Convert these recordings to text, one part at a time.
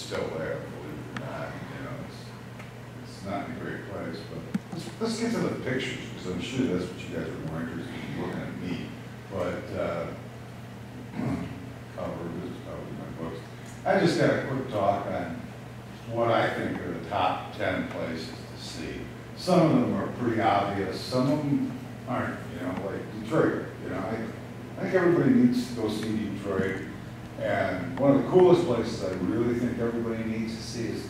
still there, believe it or not. You know, it's not a great place, but let's get to the pictures, because I'm sure that's what you guys are more interested in looking at me. But this is probably my books. I just got a quick talk on what I think are the top 10 places to see. Some of them are pretty obvious, some of them aren't, you know, like Detroit. You know, I think everybody needs to go see Detroit. And one of the coolest places I really think everybody needs to see is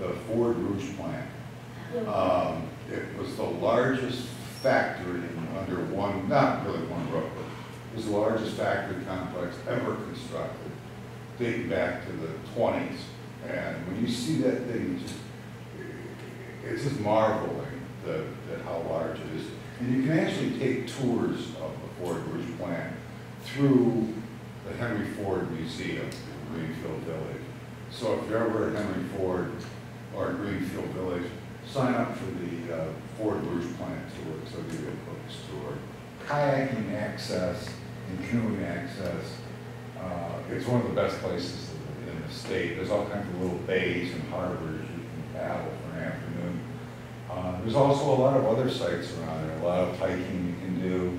the Ford Rouge plant. It was the largest factory under one, not really one roof, but it was the largest factory complex ever constructed, dating back to the 20s. And when you see that thing, it's just marveling that how large it is. And you can actually take tours of the Ford Rouge plant through the Henry Ford Museum in Greenfield Village. So if you're ever at Henry Ford or Greenfield Village, sign up for the Ford Rouge plant tour, so I'll give you a quick tour. Kayaking access and canoeing access. It's one of the best places in the state. There's all kinds of little bays and harbors you can paddle for an afternoon. There's also a lot of other sites around there, a lot of hiking you can do,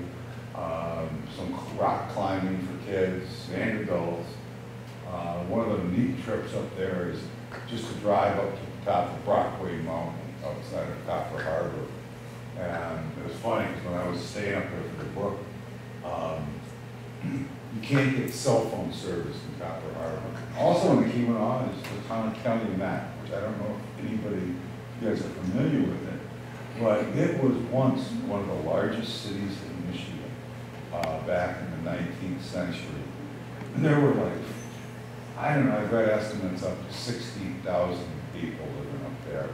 some rock climbing for kids and adults. One of the neat trips up there is just to drive up to the top of Brockway Mountain outside of Copper Harbor. And it was funny because when I was staying up there for the book, you can't get cell phone service in Copper Harbor. Also in the Keweenaw is the town of Calumet, which I don't know if anybody, you guys are familiar with it, but it was once one of the largest cities in Michigan back in the 19th century. And there were like, I don't know, I've read estimates up to 60,000 people living up there.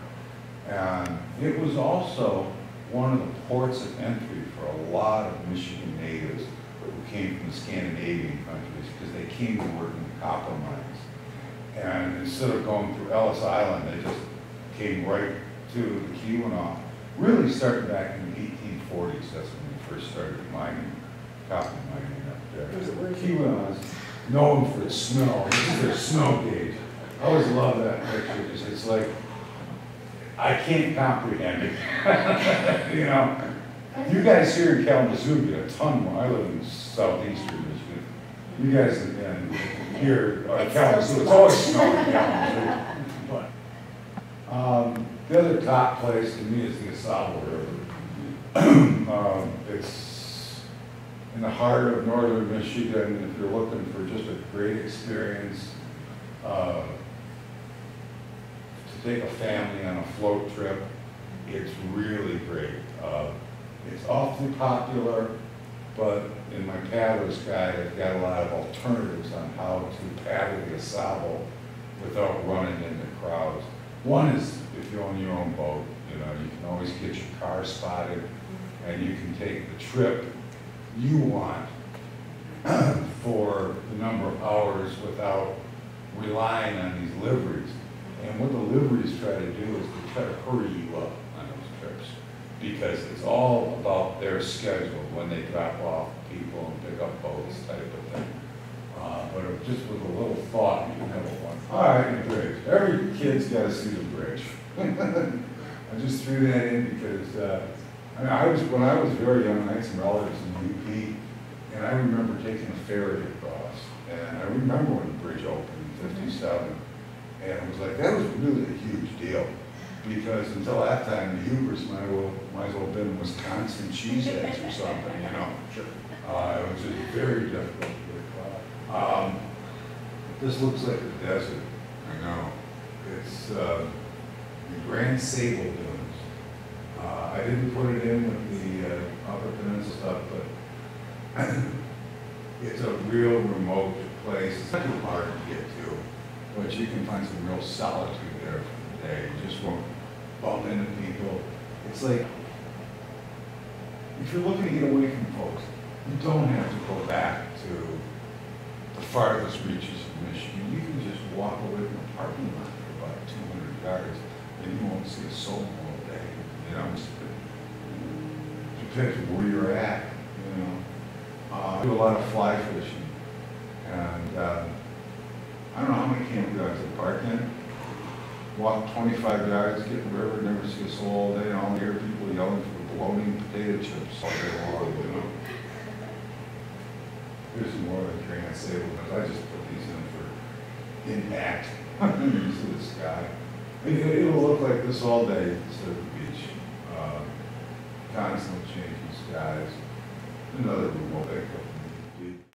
And it was also one of the ports of entry for a lot of Michigan natives who came from the Scandinavian countries because they came to work in the copper mines. And instead of going through Ellis Island, they just came right to the Keweenaw. Really started back in the 1840s, that's when we first started mining, copper mining up there. Keweenaw is known for its snow. This is their snow gauge. I always love that picture because it's like, I can't comprehend it. You know, you guys here in Kalamazoo get a ton more. I live in southeastern Michigan. You guys in here in Kalamazoo, it's always snowing in Kalamazoo. But the other top place to me is the Asaba River. It's in the heart of northern Michigan. If you're looking for just a great experience, to take a family on a float trip, it's really great. It's awfully popular, but in my paddler's guide, I've got a lot of alternatives on how to paddle the Asaba without running into crowds. One is if you own your own boat, you know, you can always get your car spotted, and you can take the trip you want for the number of hours without relying on these liveries. And what the liveries try to do is to try to hurry you up on those trips, because it's all about their schedule when they drop off people and pick up boats type of thing. But just with a little thought, you can have a one. All right, the bridge. Every kid's got to see the bridge. I just threw that in because I mean, when I was very young, I had some relatives in UP, and I remember taking a ferry across. And I remember when the bridge opened in '57. And it was like, that was really a huge deal, because until that time, the Hubers might as well have been Wisconsin cheeseheads or something, you know. It was just very difficult to get across. This looks like a desert, I know. It's the Grand Sable Dunes. I didn't put it in with the Upper Peninsula stuff, but it's a real remote place. It's not too hard to get to. But you can find some real solitude there for the day. You just won't bump into people. It's like, if you're looking to get away from folks, you don't have to go back to the farthest reaches of Michigan. You can just walk away from the parking lot for about 200 yards, and you won't see a soul all day. You know, it depends where you're at. You know, I do a lot of fly fishing, and I don't know how many campgrounds I park in, walk 25 yards, get in the river, never see a soul all day, and all hear people yelling for bologna and potato chips all day long, you know. There's more than Grand Sable, because I just put these in for impact into the sky. It'll look like this all day instead of the beach. Constantly changing skies. Another room will pick up